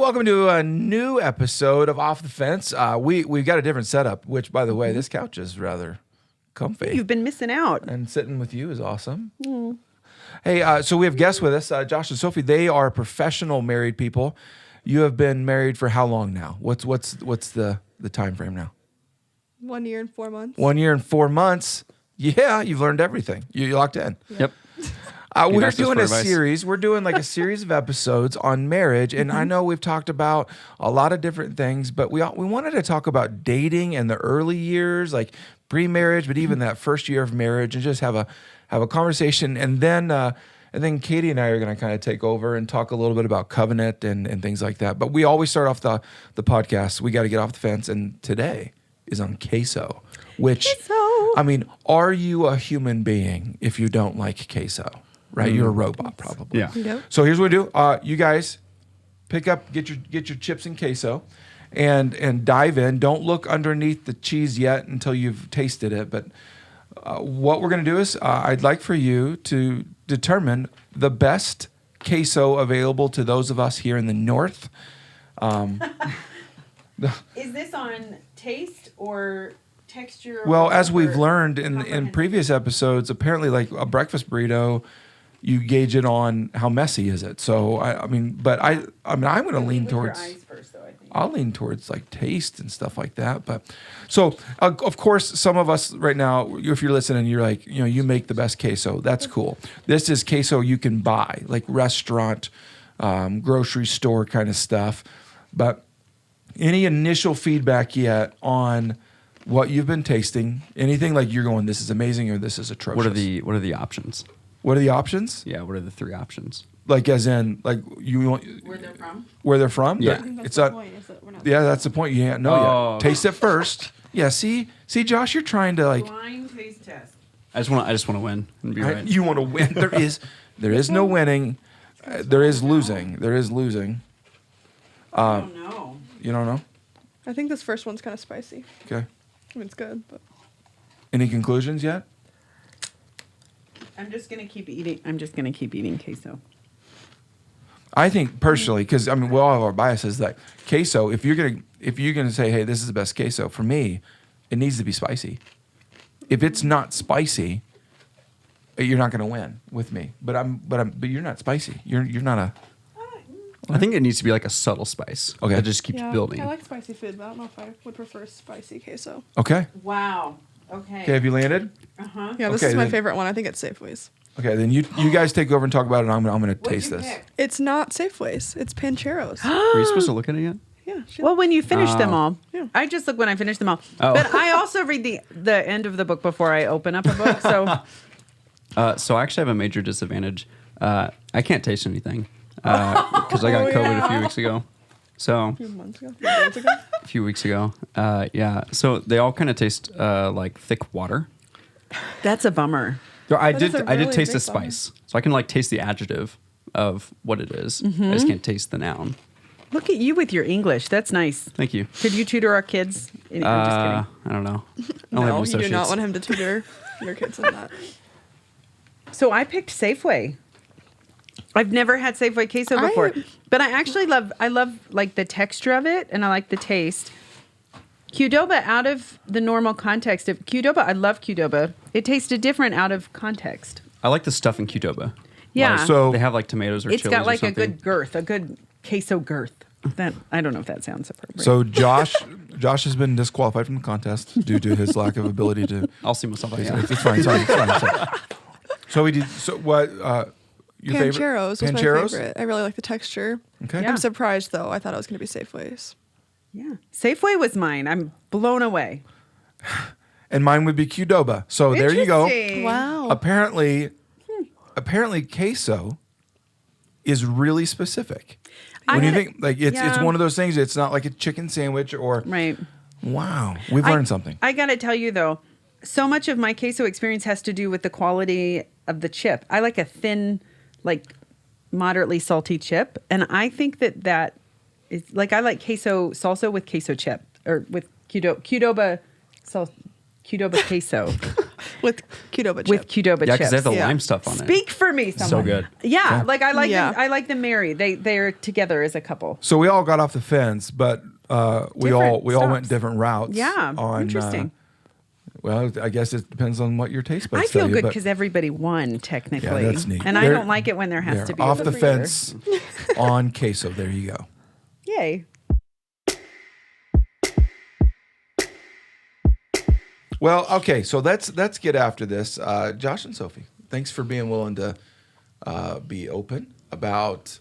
welcome to a new episode of Off the Fence. We've got a different setup, which, by the way, this couch is rather comfy. You've been missing out. And sitting with you is awesome. Hey, so we have guests with us, Josh and Sophie. They are professional married people. You have been married for how long now? What's the time frame now? 1 year and 4 months. 1 year and 4 months. Yeah, you've learned everything. You locked in. Yep. We're doing a series. We're doing like a series of episodes on marriage, and I know we've talked about a lot of different things, but we wanted to talk about dating and the early years, like pre-marriage, but even that first year of marriage, and just have a conversation. And then Katy and I are going to kind of take over and talk a little bit about covenant and things like that. But we always start off the podcast. We got to get off the fence, and today is on queso. Which, I mean, are you a human being if you don't like queso? Right, you're a robot probably. Yeah. Yep. So here's what we do. You guys pick up, get your chips and queso, and dive in. Don't look underneath the cheese yet until you've tasted it. But what we're going to do is I'd like for you to determine the best queso available to those of us here in the north. Is this on taste or texture? Well, as we've learned in previous episodes, apparently like a breakfast burrito, you gauge it on how messy is it. So I'm going to lean towards. Your eyes first, though, I think. I'll lean towards like taste and stuff like that. But so of course, some of us right now, if you're listening, you're like, you make the best queso. That's cool. This is queso you can buy, like restaurant, grocery store kind of stuff. But any initial feedback yet on what you've been tasting? Anything like you're going, this is amazing or this is atrocious? What are the options? What are the options? Yeah, what are the 3 options? Like as in, like you want Where they're from? where they're from? Yeah. I think that's It's the not. point, is that we're not Yeah, that's the point. You can't know Oh. yet. Taste it first. Yeah. See, Josh, you're trying to like. Blind taste test. I just want to win and be right. You want to win. There is no winning. There is losing. There is losing. I don't know. You don't know? I think this first one's kind of spicy. Okay. I mean, it's good, but Any conclusions yet? I'm just gonna keep eating queso. I think personally, because I mean, we all have our biases. That queso, if you're gonna say, hey, this is the best queso for me, it needs to be spicy. If it's not spicy, you're not gonna win with me. But you're not spicy. You're not a. I think it needs to be like a subtle spice. Okay. That just keeps yeah, building. I like spicy food, but I don't know if I would prefer spicy queso. Okay. Wow. Okay. Okay. Have you landed? Yeah, this Okay, is my then- favorite one. I think it's Safeway's. Okay. Then you guys take over and talk about it. And I'm gonna What'd taste you this. pick? It's not Safeway's. It's Pancheros. Were you supposed to look at it yet? Yeah. Well, when you finish them all. Yeah. I just look when I finish them all. Oh. But I also read the end of the book before I open up a book. So So I actually have a major disadvantage. I can't taste anything because I got COVID a few weeks ago. So A few months ago. A few days ago. a few weeks ago, yeah. So they all kind of taste like thick water. that's a bummer. I That is did a I did really taste the big bummer. spice, so I can like taste the adjective of what it is. I just can't taste the noun. Look at you with your English. That's nice. Thank you. Could you tutor our kids? I'm just kidding. I don't know. I only have No, you do associates. not want him to tutor your kids in that. So I picked Safeway. I've never had Safeway queso before, but I actually love like the texture of it, and I like the taste. Qdoba, out of the normal context of Qdoba, I love Qdoba. It tasted different out of context. I like the stuff in Qdoba. Yeah. So They have like tomatoes or It's chilies got like or a something. good girth, a good queso girth. That I don't know if that sounds appropriate. So Josh has been disqualified from the contest due to his lack of ability to. I'll see myself. It's, Yeah. it's fine. Sorry. So we did. So what? Your Pancheros favorite? was my favorite. I really like the texture. Okay. Yeah. I'm surprised though. I thought it was going to be Safeway's. yeah, Safeway was mine. I'm blown away. And mine would be Qdoba. So there you go. Interesting. Wow. Apparently queso is really specific. I When you had- think like it's yeah. one of those things. It's not like a chicken sandwich or Right. wow. We've learned something. I got to tell you though, so much of my queso experience has to do with the quality of the chip. I like a thin, like moderately salty chip, and I think that is like I like queso salsa with queso chip or with Qdoba queso. With Qdoba chips. With Qdoba Yeah, chips. because they have the Yeah. lime stuff on it. Speak for me, someone. So good. Yeah, like I like Yeah. them. I like them married. They're together as a couple. So we all got off the fence, but we all Different went stops. different routes. Yeah, on, interesting. Well, I guess it depends on what your taste buds I feel tell you, good but because everybody won technically. Yeah, that's neat. And I They're- don't like it when there has they're to be off a the loser. fence on queso. There you go. Yay. Well, okay, so let's get after this. Josh and Sophie, thanks for being willing to be open about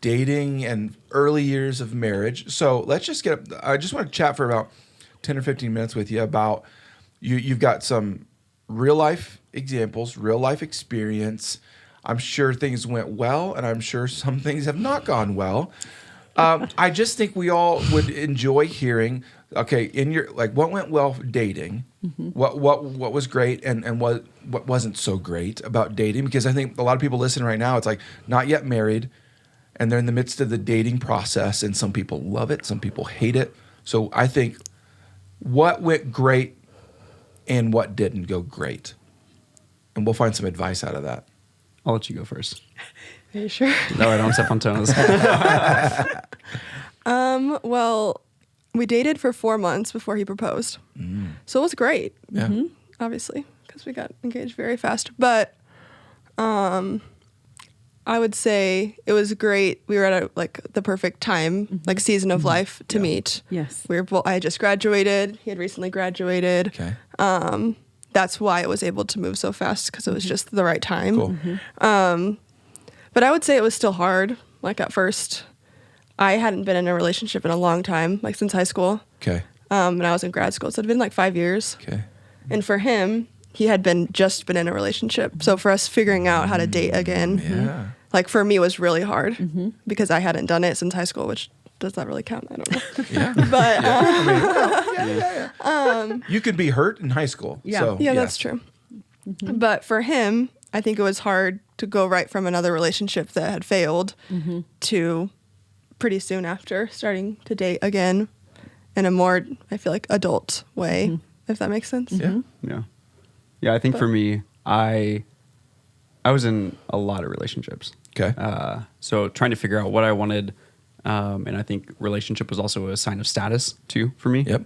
dating and early years of marriage. So let's just get. I just want to chat for about 10 or 15 minutes with you about you've got some real life examples, real life experience. I'm sure things went well, and I'm sure some things have not gone well. I just think we all would enjoy hearing. Okay, in your what went well dating, what was great, and what wasn't so great about dating, because I think a lot of people listening right now, it's like not yet married, and they're in the midst of the dating process, and some people love it, some people hate it. So I think what went great and what didn't go great, and we'll find some advice out of that. I'll let you go first. Are you sure? No, I don't step on toes. Well, we dated for 4 months before he proposed. So it was great. Yeah. Obviously, because we got engaged very fast. But I would say it was great. We were at the perfect time, season of life to meet. Yes. I had just graduated. He had recently graduated. Okay. That's why it was able to move so fast, because it was just the right time. Cool. But I would say it was still hard. Like at first, I hadn't been in a relationship in a long time, since high school. Okay. And I was in grad school, so it'd been 5 years. Okay. And for him, he had just been in a relationship. So for us figuring out how to date again, Yeah. for me, was really hard because I hadn't done it since high school, which does that really count? I don't know. Yeah. But You could be hurt in high school. Yeah. So, yeah, that's true. But for him, I think it was hard to go right from another relationship that had failed to pretty soon after starting to date again in a more, I feel adult way, if that makes sense. Yeah. Yeah, I think for me, I was in a lot of relationships. Okay. So trying to figure out what I wanted, and I think relationship was also a sign of status too for me. Yep.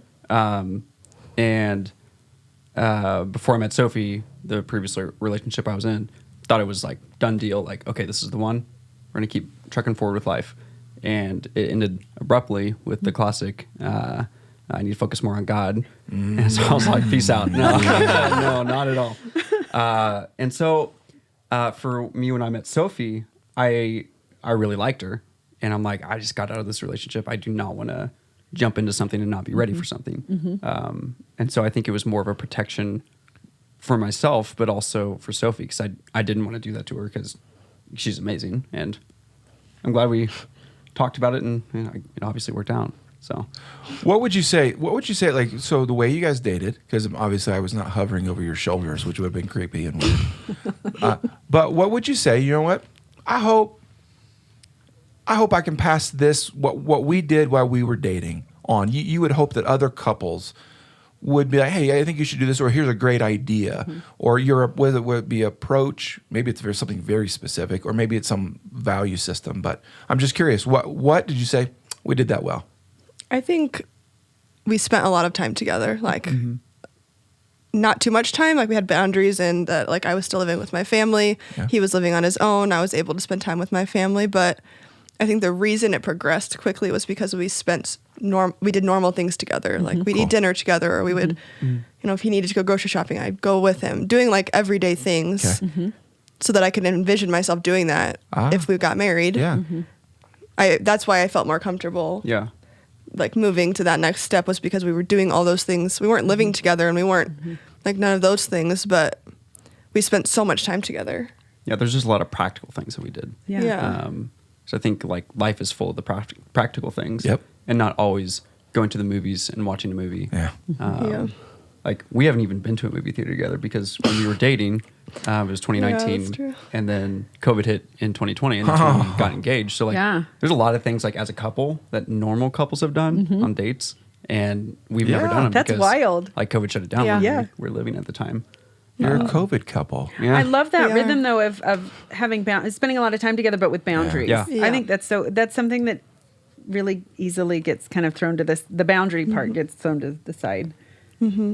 And before I met Sophie, the previous relationship I was in, thought it was done deal. Okay, this is the one. We're gonna keep trucking forward with life. And it ended abruptly with the classic, I need to focus more on God. And so I was like, peace out. No, no, not at all. And so for me, when I met Sophie, I really liked her. And I'm like, I just got out of this relationship. I do not want to jump into something and not be ready for something. And so I think it was more of a protection for myself, but also for Sophie, because I didn't want to do that to her because she's amazing. And I'm glad we talked about it, and it obviously worked out. So, What would you say? So the way you guys dated, because obviously I was not hovering over your shoulders, which would have been creepy and weird. But what would you say? You know what? I hope I can pass this what we did while we were dating on. You would hope that other couples would be like, hey, I think you should do this, or here's a great idea, or whether it would be approach, maybe it's something very specific, or maybe it's some value system. But I'm just curious, what did you say? We did that well. I think we spent a lot of time together, not too much time. We had boundaries, and that I was still living with my family. Yeah. He was living on his own. I was able to spend time with my family, but I think the reason it progressed quickly was because we spent we did normal things together. We'd Cool. eat dinner together, or we would, if he needed to go grocery shopping, I'd go with him, doing everyday things, Okay. so that I could envision myself doing that if we got married. Yeah. That's why I felt more comfortable. yeah. Moving to that next step was because we were doing all those things. We weren't living together, and we weren't none of those things, but we spent so much time together. Yeah, there's just a lot of practical things that we did. Yeah. So I think life is full of the practical things. Yep. And not always going to the movies and watching a movie. Yeah. Yeah. We haven't even been to a movie theater together because when we were dating, it was 2019, Yeah, that's true. and then COVID hit in 2020, and that's when we got engaged. So Yeah. there's a lot of things as a couple that normal couples have done on dates, and we've never done them. That's because, wild. Like COVID shut it down. Yeah. When Yeah. we were living at the time. You're a COVID couple. Yeah. I love that We rhythm are. though of having spending a lot of time together, but with boundaries. Yeah. Yeah. I think that's something that really easily gets kind of thrown to the boundary part gets thrown to the side.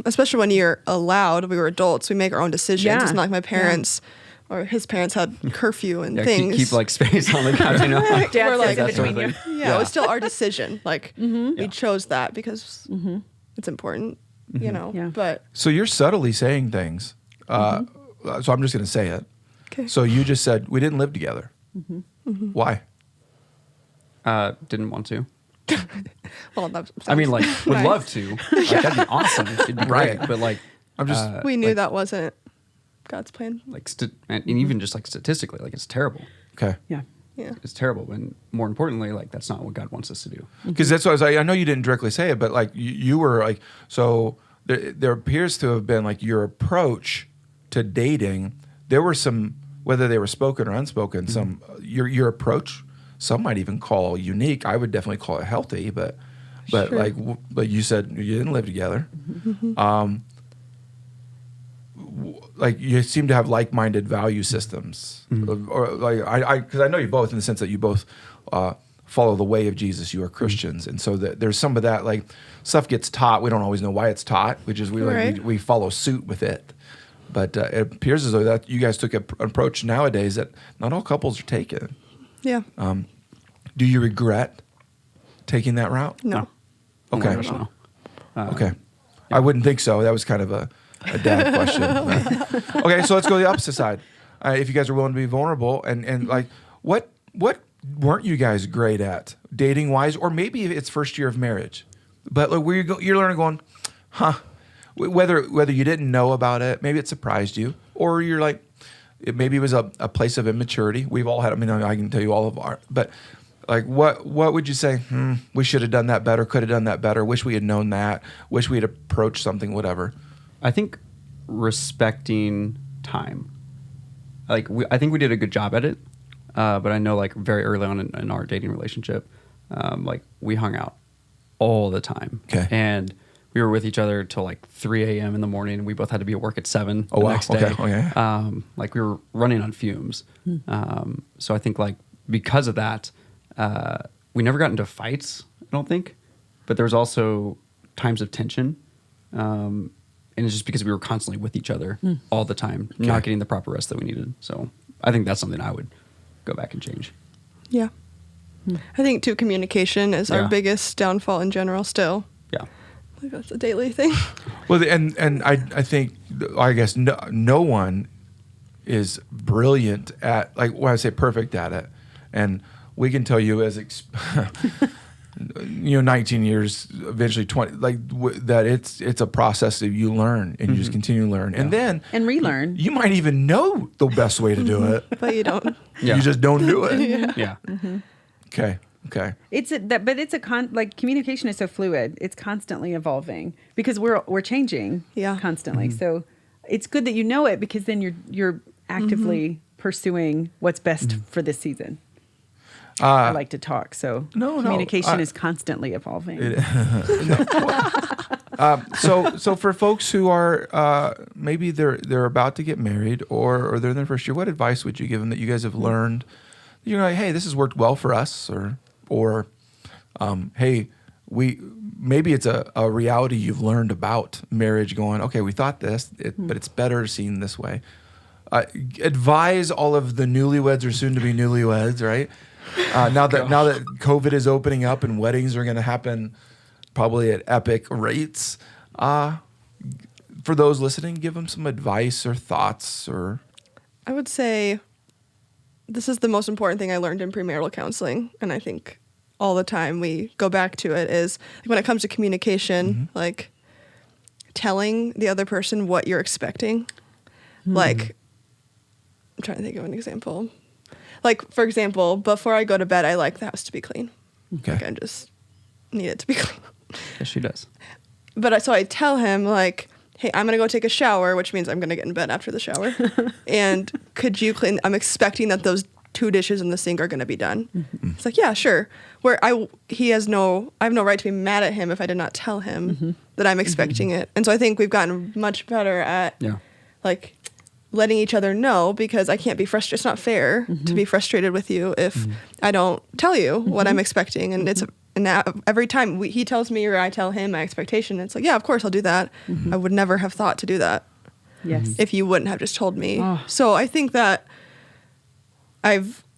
Especially when you're allowed. We were adults. We make our own decisions. Yeah. It's not like my parents or his parents had curfew and Yeah, things. keep like space on the couch, you know. Dad We're sits like- in That sort of between you. thing. Yeah, it was still our decision. Like we chose that because it's important, you know. Yeah. But So you're subtly saying things. So I'm just going to say it. okay. So you just said we didn't live together. Why? Didn't want to. Well, that I mean, like, would Nice. love to. Like, that'd be awesome. It'd be great. Right. But like, I'm just- we knew like- that wasn't God's plan. like, and even just like statistically, like, it's terrible. Okay. Yeah. Yeah. It's terrible. And more importantly, like, that's not what God wants us to do. Because that's what I was like. I know you didn't directly say it, but like you were like, so there appears to have been like your approach to dating. There were some, whether they were spoken or unspoken, some your approach. Some might even call unique. I would definitely call it healthy, but Sure. like, but you said you didn't live together. Like you seem to have like-minded value systems, or like because I know you both in the sense that you both follow the way of Jesus. You are Christians, and so that there's some of that like stuff gets taught. We don't always know why it's taught, which is Right. we follow suit with it. But it appears as though that you guys took an approach nowadays that not all couples are taking. Yeah. Do you regret taking that route? No. Okay. Not at all. Okay. I wouldn't think so. That was kind of a dad question. But- okay, so let's go to the opposite side. If you guys are willing to be vulnerable and like what weren't you guys great at dating wise, or maybe it's first year of marriage, but like where you're learning going, whether you didn't know about it, maybe it surprised you, or you're like, maybe it was a place of immaturity. We've all had. I mean, I can tell you all of our, but like what would you say? We should have done that better. Could have done that better. Wish we had known that. Wish we had approached something. Whatever. I think respecting time. Like I think we did a good job at it, but I know like very early on in our dating relationship, like we hung out all the time. Okay. And we were with each other till like 3 a.m. in the morning. We both had to be at work at 7 Oh, the wow. next day. Okay. Like we were running on fumes. So I think like because of that, we never got into fights, I don't think. But there was also times of tension. And it's just because we were constantly with each other all the time, not getting the proper rest that we needed. So I think that's something I would go back and change. Yeah. I think too, communication is Yeah. our biggest downfall in general still. Yeah. Like that's a daily thing. Well, and I think I guess no one is brilliant at like when I say perfect at it, and we can tell you as 19 years, eventually 20, like that it's a process that you learn and you just continue to learn, and then And relearn. you might even know the best way to do it. But you don't. Yeah. You just don't do it. Yeah. Okay. Like communication is so fluid. It's constantly evolving because we're changing constantly. So it's good that you know it because then you're actively pursuing what's best for this season. I like to talk, so communication is constantly evolving. So for folks who are maybe they're about to get married or they're in their first year, what advice would you give them that you guys have learned? You're like, hey, this has worked well for us, or hey, maybe it's a reality you've learned about marriage. Going, okay, we thought this, but it's better seen this way. Advise all of the newlyweds or soon to be newlyweds, right? Now that COVID is opening up and weddings are going to happen probably at epic rates. For those listening, give them some advice or thoughts or. I would say this is the most important thing I learned in premarital counseling, and I think all the time we go back to it is like when it comes to communication, like telling the other person what you're expecting. Like, I'm trying to think of an example. Like, for example, before I go to bed, I like the house to be clean. Okay. Like, I just need it to be clean. Yes, she does. But so I tell him, like, hey, I'm going to go take a shower, which means I'm going to get in bed after the shower. And could you clean? I'm expecting that those 2 dishes in the sink are going to be done. It's like, yeah, sure. Where I have no right to be mad at him if I did not tell him that I'm expecting it. And so I think we've gotten much better at like letting each other know, because I can't be frustrated. It's not fair to be frustrated with you if I don't tell you what I'm expecting. And and now every time he tells me or I tell him my expectation, it's like, yeah, of course I'll do that. I would never have thought to do that. Yes. If you wouldn't have just told me. So I think that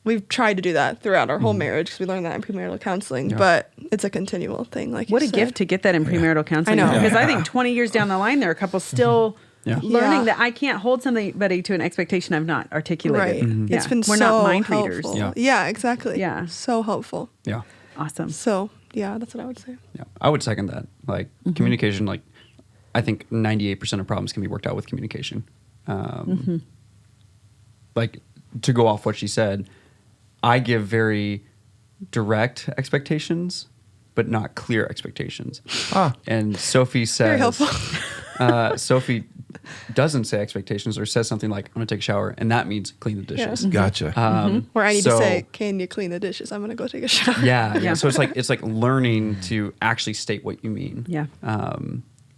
we've tried to do that throughout our whole marriage, because we learned that in premarital counseling, but it's a continual thing. Like, what you a said. gift to get that in premarital counseling. I know. Because I think 20 years down the line, there are couples still learning that I can't hold somebody to an expectation I've not articulated. Right. It's been We're so not mind helpful. readers. Yeah, exactly. Yeah. So helpful. Yeah. Awesome. So yeah, that's what I would say. Yeah. I would second that. Like communication, like I think 98% of problems can be worked out with communication. Like to go off what she said, I give very direct expectations, but not clear expectations. And Sophie says, Very helpful. Sophie doesn't say expectations, or says something like, I'm going to take a shower, and that means clean the dishes. Gotcha. Where I need to so- say, can you clean the dishes? I'm going to go take a shower. Yeah. So it's like learning to actually state what you mean. Yeah.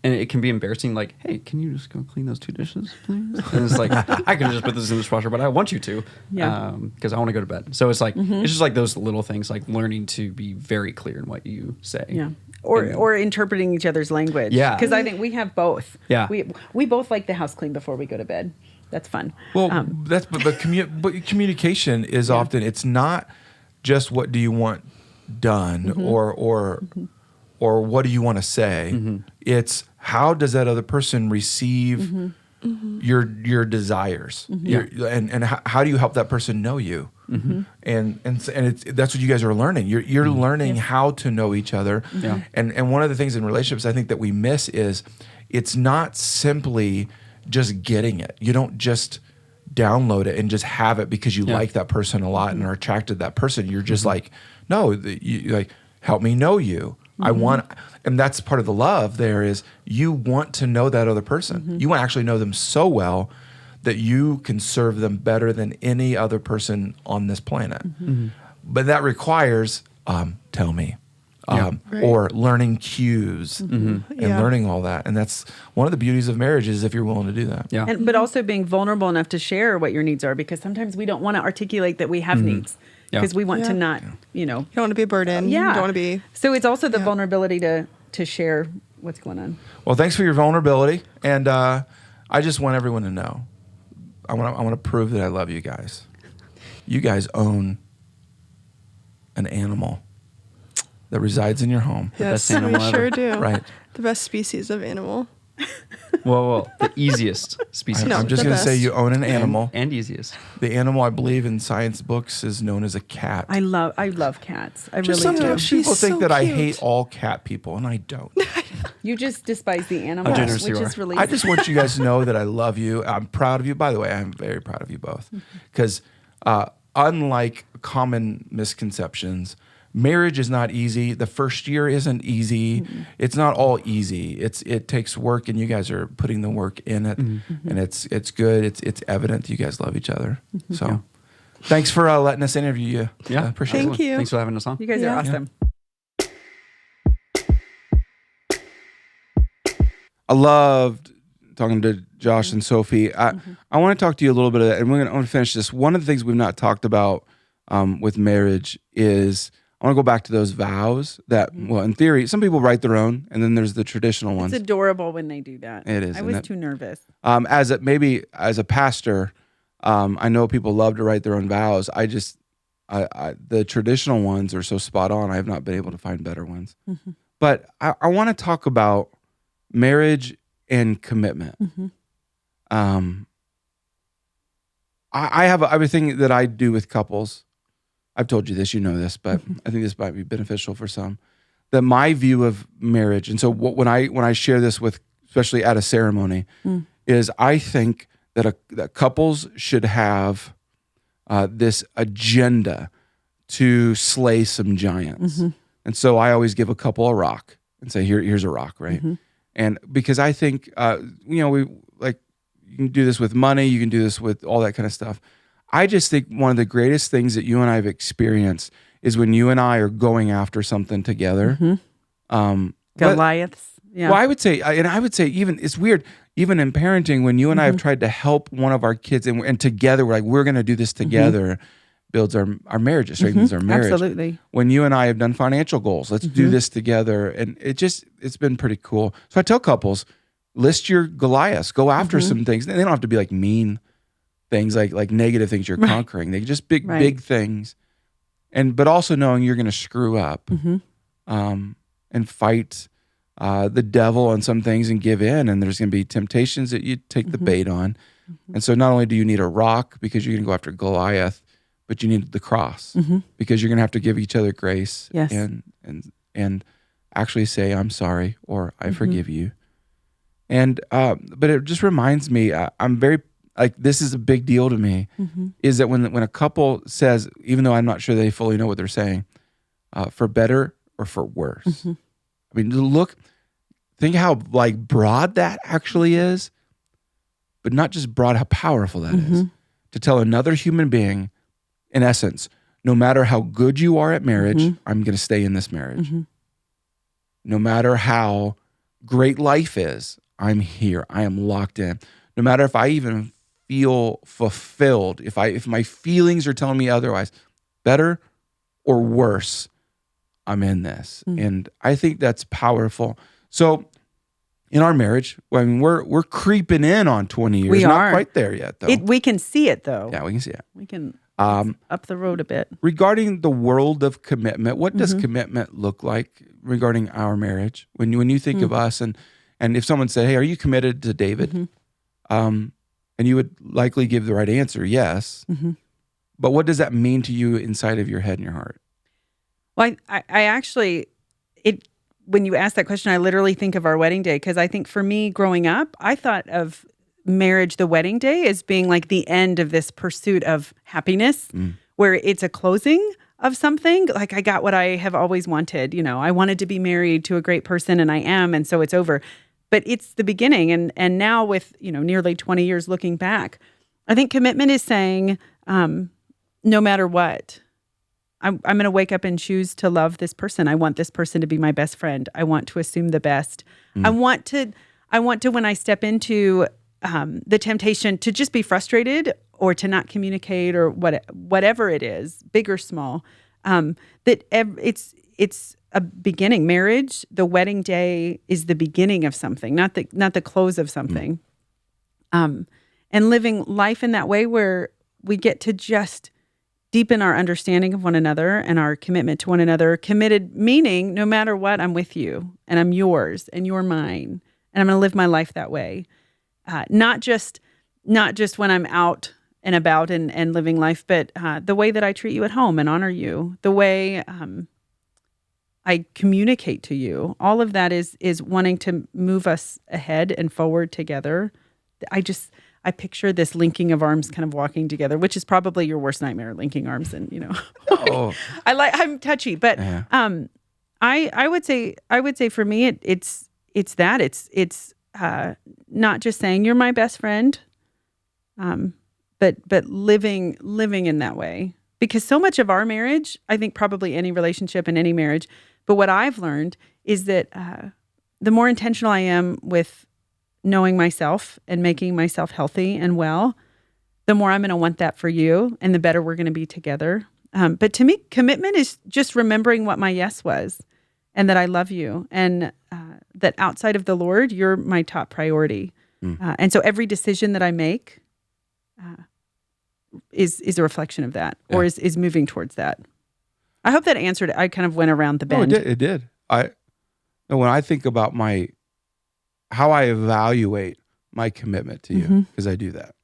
And it can be embarrassing, like, hey, can you just go clean those 2 dishes, please? And it's like, I can just put this in the dishwasher, but I want you to, because I want to go to bed. So it's like, it's just like those little things, like learning to be very clear in what you say. Yeah. Or interpreting each other's language. Yeah. Because I think we have both. Yeah. We both like the house clean before we go to bed. That's fun. Well, but communication is often, it's not just what do you want done or what do you want to say. It's how does that other person receive your desires, and how do you help that person know you? And that's what you guys are learning. You're learning how to know each other. And one of the things in relationships I think that we miss is it's not simply just getting it. You don't just download it and just have it because you like that person a lot and are attracted to that person. You're just like, no, you like, help me know you. I want, and that's part of the love there is you want to know that other person. You want to actually know them so well that you can serve them better than any other person on this planet. But that requires, tell me, or learning cues and learning all that. And that's one of the beauties of marriage is if you're willing to do that. Yeah. But also being vulnerable enough to share what your needs are, because sometimes we don't want to articulate that we have needs. Because we want to not, You don't want to be a burden. Yeah. You don't want to be. So it's also the vulnerability to share what's going on. Well, thanks for your vulnerability. And I just want everyone to know. I want to prove that I love you guys. You guys own an animal that resides in your home. Yes, best animal we ever. sure do. Right. The best species of animal. Well, the easiest species. No, I'm just the going to say best. you own an animal. And easiest. The animal, I believe, in science books is known as a cat. I love cats. I Just really do. sometimes She's people think so that I cute. hate all cat people, and I don't. You just despise the animals, generous which you is are. really. I just want you guys to know that I love you. I'm proud of you. By the way, I'm very proud of you both. Because unlike common misconceptions, marriage is not easy. The first year isn't easy. It's not all easy. It takes work, and you guys are putting the work in it, and it's good. It's evident that you guys love each other. So, thanks for letting us interview you. Yeah. Appreciate Thank it. you. Thanks for having us on. You guys Yeah. are awesome. I loved talking to Josh and Sophie. I want to talk to you a little bit of that, and I'm going to finish this. One of the things we've not talked about with marriage is I want to go back to those vows that, well, in theory, some people write their own, and then there's the traditional ones. It's adorable when they do that. It is, I isn't was it? too nervous. As a pastor, I know people love to write their own vows. The traditional ones are so spot on. I have not been able to find better ones. But I want to talk about marriage and commitment. I have everything that I do with couples. I've told you this, you know this, but I think this might be beneficial for some. That my view of marriage, and so when I share this with, especially at a ceremony, is I think that couples should have this agenda to slay some giants. And so I always give a couple a rock and say, here's a rock, right? And because I think, you can do this with money, you can do this with all that kind of stuff. I just think one of the greatest things that you and I have experienced is when you and I are going after something together. Goliaths. Yeah. Well, I would say even it's weird, even in parenting, when you and I have tried to help one of our kids and together we're like, we're going to do this together, builds our marriage, it strengthens our marriage. Absolutely. When you and I have done financial goals, let's do this together. And it's been pretty cool. So I tell couples, list your Goliaths, go after some things. They don't have to be like mean things, like negative things you're conquering. They just big things. But also knowing you're going to screw up and fight the devil on some things and give in. And there's going to be temptations that you take the bait on. And so not only do you need a rock because you're going to go after Goliath, but you need the cross because you're going to have to give each other grace and actually say, I'm sorry, or I forgive you. And, but it just reminds me, I'm very, like, this is a big deal to me, is that when a couple says, even though I'm not sure they fully know what they're saying, for better or for worse. I mean, think how like broad that actually is, but not just broad, how powerful that is. To tell another human being, in essence, no matter how good you are at marriage, I'm going to stay in this marriage. No matter how great life is, I'm here. I am locked in. No matter if I even feel fulfilled, if my feelings are telling me otherwise, better or worse, I'm in this. And I think that's powerful. So in our marriage, I mean, we're creeping in on 20 years. We are. Not quite there yet, though. We can see it, though. Yeah, we can see it. We can up the road a bit. Regarding the world of commitment, what does commitment look like regarding our marriage? When you think of us, and if someone said, hey, are you committed to David? And you would likely give the right answer, yes. But what does that mean to you inside of your head and your heart? Well, I actually, when you ask that question, I literally think of our wedding day, because I think for me growing up, I thought of marriage, the wedding day, as being like the end of this pursuit of happiness, where it's a closing of something. Like, I got what I have always wanted. I wanted to be married to a great person, and I am, and so it's over. But it's the beginning. And now with, nearly 20 years looking back, I think commitment is saying, no matter what, I'm going to wake up and choose to love this person. I want this person to be my best friend. I want to assume the best. I want to, when I step into the temptation to just be frustrated or to not communicate or whatever it is, big or small, that it's a beginning. Marriage, the wedding day, is the beginning of something, not the close of something. And living life in that way where we get to just deepen our understanding of one another and our commitment to one another. Committed meaning, no matter what, I'm with you and I'm yours and you're mine, and I'm going to live my life that way. Not just when I'm out and about and living life, but the way that I treat you at home and honor you, the way I communicate to you. All of that is wanting to move us ahead and forward together. I picture this linking of arms, kind of walking together, which is probably your worst nightmare, linking arms, and I'm touchy, but I would say for me it's not just saying you're my best friend, but living in that way. Because so much of our marriage, I think probably any relationship and any marriage, but what I've learned is that the more intentional I am with knowing myself and making myself healthy and well, the more I'm going to want that for you, and the better we're going to be together. But to me, commitment is just remembering what my yes was, and that I love you, and that outside of the Lord, you're my top priority. And so every decision that I make is a reflection of that, or is moving towards that. I hope that answered it. I kind of went around the bend. No, it did. When I think about how I evaluate my commitment to you, because I do that.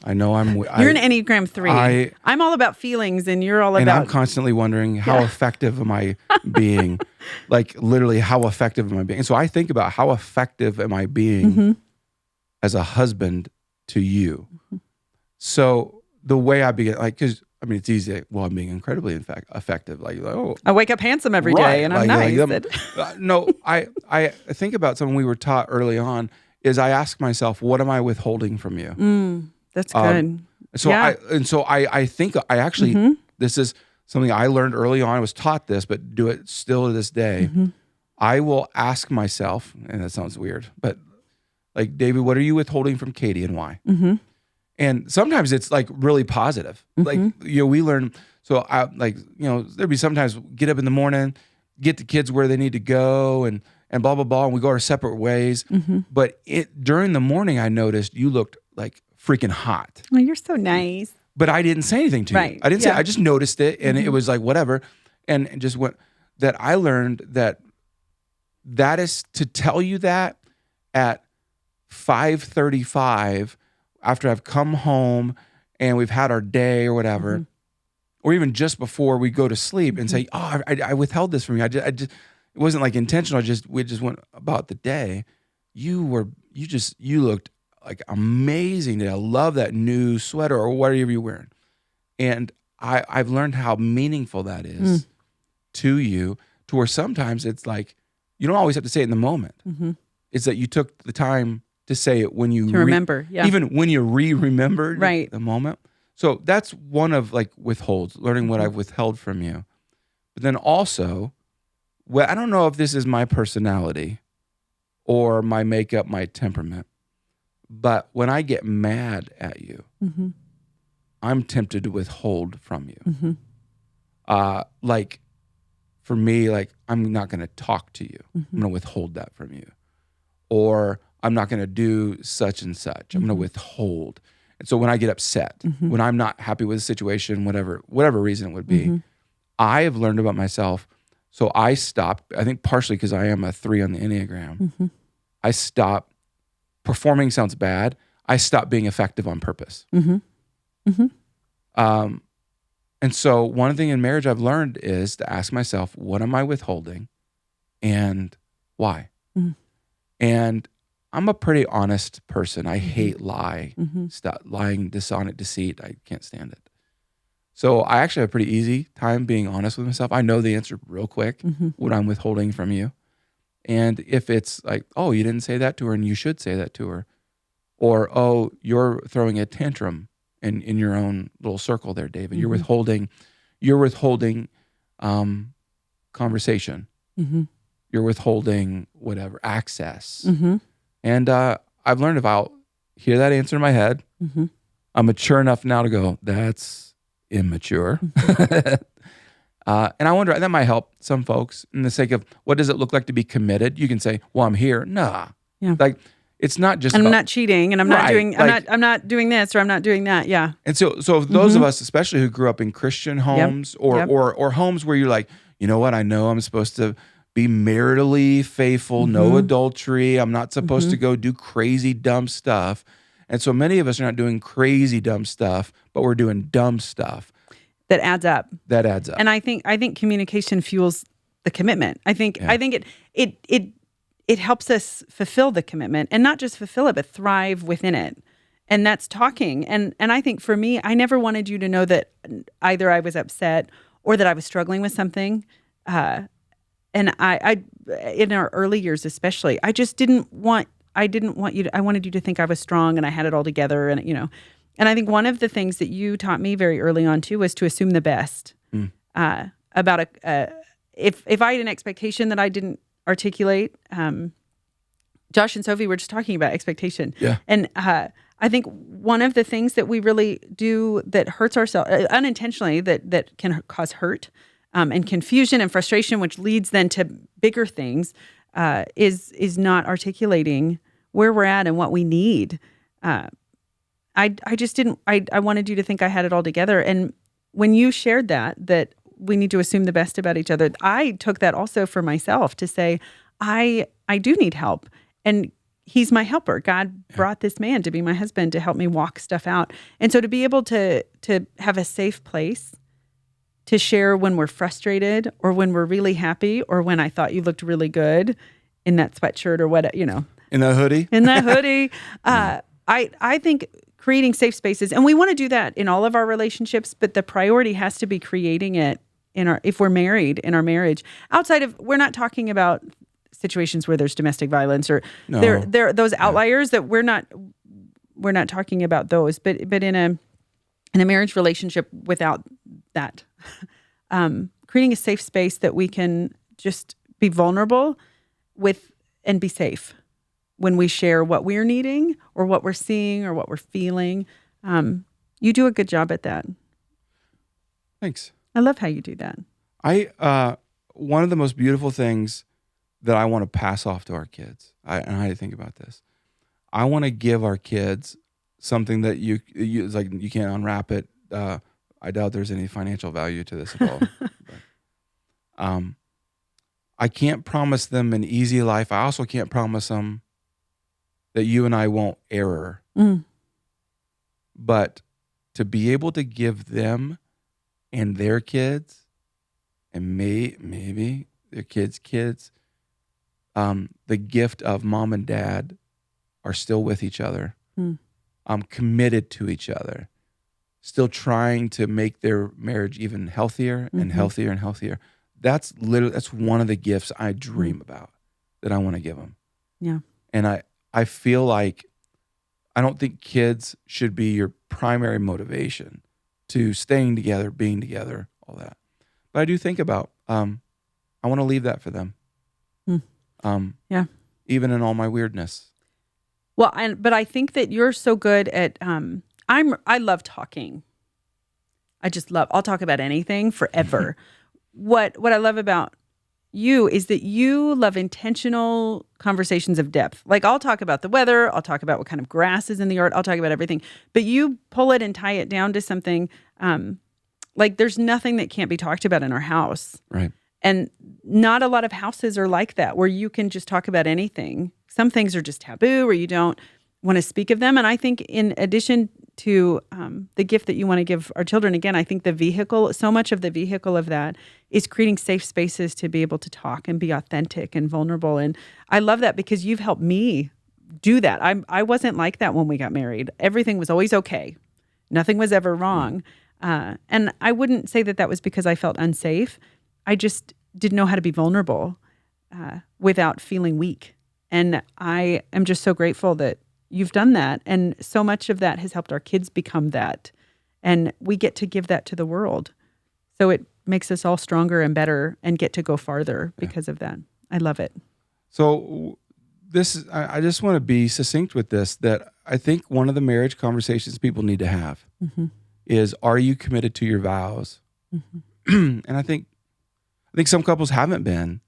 I know you're an Enneagram 3. I'm all about feelings, and you're all about. And I'm constantly wondering, how effective am I being? Like, literally, how effective am I being? And so I think about, how effective am I being as a husband to you? So the way I begin, because it's easy. Well, I'm being incredibly effective. I wake up handsome every day, and I'm nice. No, I think about something we were taught early on. Is I ask myself, what am I withholding from you? That's good. So I think I actually, this is something I learned early on. I was taught this, but do it still to this day. I will ask myself, and that sounds weird, but like, David, what are you withholding from Katy and why? And sometimes it's like really positive. Like, we learn. So there'd be sometimes get up in the morning, get the kids where they need to go and blah, blah, blah. And we go our separate ways. But during the morning, I noticed you looked like freaking hot. Oh, you're so nice. But I didn't say anything to you. Right. I didn't say, I just noticed it. And it was like, whatever. And just went, that I learned that is to tell you that at 5:35 after I've come home and we've had our day or whatever, or even just before we go to sleep and say, oh, I withheld this from you. I just it wasn't like intentional. We just went about the day. You looked like amazing. I love that new sweater or whatever you're wearing. And I've learned how meaningful that is to you, to where sometimes it's like, you don't always have to say it in the moment. It's that you took the time to say it when you remember, even when you remembered right. the moment. So that's one of like withholds, learning what I've withheld from you. But then also, well, I don't know if this is my personality or my makeup, my temperament, but when I get mad at you, I'm tempted to withhold from you. Like for me, like I'm not going to talk to you. I'm going to withhold that from you. Or I'm not going to do such and such. I'm going to withhold. And so when I get upset, when I'm not happy with a situation, whatever reason it would be, I have learned about myself. So I stopped, I think partially because I am a 3 on the Enneagram. I stopped, performing sounds bad. I stopped being effective on purpose. And so one thing in marriage I've learned is to ask myself, what am I withholding and why? And I'm a pretty honest person. I hate lying, dishonest, deceit. I can't stand it. So I actually have a pretty easy time being honest with myself. I know the answer real quick, what I'm withholding from you. And if it's like, oh, you didn't say that to her and you should say that to her. Or, oh, you're throwing a tantrum in your own little circle there, David. You're withholding conversation. You're withholding whatever, access. And I've learned if I'll hear that answer in my head, I'm mature enough now to go, that's immature. And I wonder, that might help some folks in the sake of, what does it look like to be committed? You can say, well, I'm here. Nah. Yeah. Like, it's not just and about, I'm not cheating, and I'm not doing, like, I'm not doing this, or I'm not doing that. Yeah. And so those of us, especially who grew up in Christian homes or homes where you're like, you know what, I know I'm supposed to be maritally faithful, no adultery. I'm not supposed to go do crazy, dumb stuff. And so many of us are not doing crazy, dumb stuff, but we're doing dumb stuff. That adds up. And I think communication fuels the commitment. I think it helps us fulfill the commitment, and not just fulfill it, but thrive within it. And that's talking. And I think for me, I never wanted you to know that either I was upset or that I was struggling with something. And I in our early years especially, I didn't want you to, I wanted you to think I was strong and I had it all together, and and I think one of the things that you taught me very early on too was to assume the best about if I had an expectation that I didn't articulate. Josh and Sophie were just talking about expectation. Yeah. And I think one of the things that we really do that hurts ourselves unintentionally, that can cause hurt and confusion and frustration, which leads then to bigger things, is not articulating where we're at and what we need. I just didn't. I wanted you to think I had it all together. And when you shared that we need to assume the best about each other, I took that also for myself to say, I do need help, and he's my helper. God brought this man to be my husband to help me walk stuff out. And so to be able to have a safe place to share when we're frustrated, or when we're really happy, or when I thought you looked really good in that sweatshirt or what, in that hoodie. I think creating safe spaces, and we want to do that in all of our relationships, but the priority has to be creating it if we're married, in our marriage. Outside of, we're not talking about situations where there's domestic violence, or there those outliers that we're not talking about those, but in in a marriage relationship without that. Creating a safe space that we can just be vulnerable with and be safe when we share what we're needing or what we're seeing or what we're feeling. You do a good job at that. Thanks. I love how you do that. One of the most beautiful things that I want to pass off to our kids, and I think about this, I want to give our kids something that you it's like you can't unwrap it. I doubt there's any financial value to this at all. But, I can't promise them an easy life. I also can't promise them that you and I won't err. But to be able to give them and their kids, and maybe their kids' kids, the gift of mom and dad are still with each other, committed to each other, still trying to make their marriage even healthier and healthier and healthier. That's one of the gifts I dream about that I want to give them. Yeah. And I feel like I don't think kids should be your primary motivation to staying together, being together, all that. But I do think about, I want to leave that for them. Yeah. Even in all my weirdness. Well, but I think that you're so good at, I love talking. I'll talk about anything forever. What I love about you is that you love intentional conversations of depth. Like I'll talk about the weather, I'll talk about what kind of grass is in the yard, I'll talk about everything. But you pull it and tie it down to something, like there's nothing that can't be talked about in our house. Right. And not a lot of houses are like that, where you can just talk about anything. Some things are just taboo, or you don't want to speak of them. And I think in addition to the gift that you want to give our children, again, I think so much of the vehicle of that is creating safe spaces to be able to talk and be authentic and vulnerable. And I love that because you've helped me do that. I wasn't like that when we got married. Everything was always okay. Nothing was ever wrong. And I wouldn't say that was because I felt unsafe. I just didn't know how to be vulnerable without feeling weak. And I am just so grateful that you've done that. And so much of that has helped our kids become that. And we get to give that to the world. So it makes us all stronger and better and get to go farther because of that. I love it. So I just want to be succinct with this, that I think one of the marriage conversations people need to have is, are you committed to your vows? And I think some couples haven't been,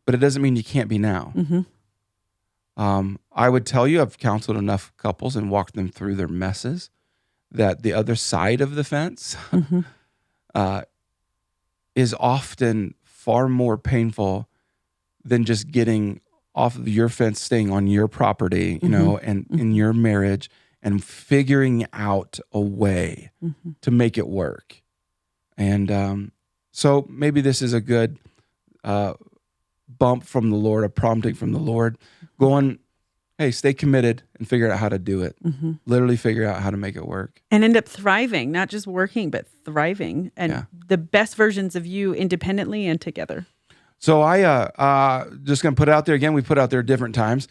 but it doesn't mean you can't be now. I would tell you, I've counseled enough couples and walked them through their messes, that the other side of the fence is often far more painful than just getting off of your fence, staying on your property, you know, and in your marriage, and figuring out a way to make it work. And so maybe this is a good bump from the Lord, a prompting from the Lord, going, hey, stay committed and figure out how to do it. Literally figure out how to make it work. And end up thriving, not just working, but thriving. And the best versions of you independently and together. So I just going to put it out there again. We put out there different times.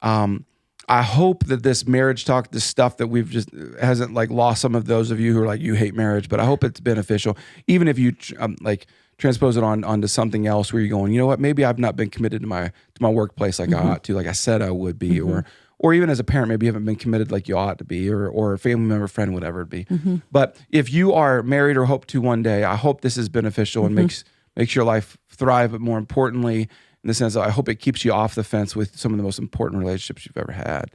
I hope that this marriage talk, this stuff that we've just hasn't like lost some of those of you who are like, you hate marriage, but I hope it's beneficial. Even if you like transpose it onto something else where you're going, you know what, maybe I've not been committed to my workplace like I ought to, like I said I would be, or even as a parent, maybe you haven't been committed like you ought to be, or a family member, friend, whatever it be. But if you are married or hope to one day, I hope this is beneficial and makes your life thrive, but more importantly, in the sense that I hope it keeps you off the fence with some of the most important relationships you've ever had.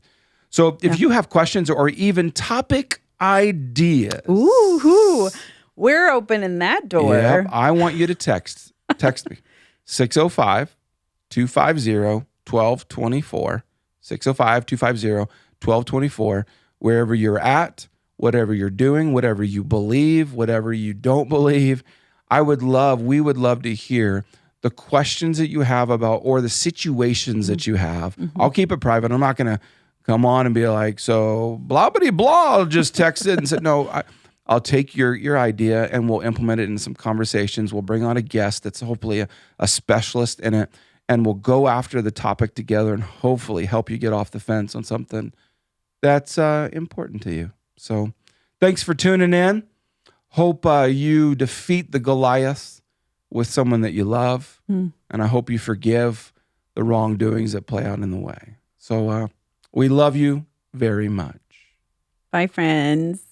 So if you have questions or even topic ideas. Ooh, we're opening that door. Yep, I want you to text me, 605-250-1224, 605-250-1224, wherever you're at, whatever you're doing, whatever you believe, whatever you don't believe. We would love to hear the questions that you have about, or the situations that you have. I'll keep it private. I'm not going to come on and be like, so blah, blah, blah, I'll just text it and say, no, I'll take your idea and we'll implement it in some conversations. We'll bring on a guest that's hopefully a specialist in it, and we'll go after the topic together and hopefully help you get off the fence on something that's important to you. So thanks for tuning in. Hope you defeat the Goliath with someone that you love. And I hope you forgive the wrongdoings that play out in the way. So we love you very much. Bye, friends.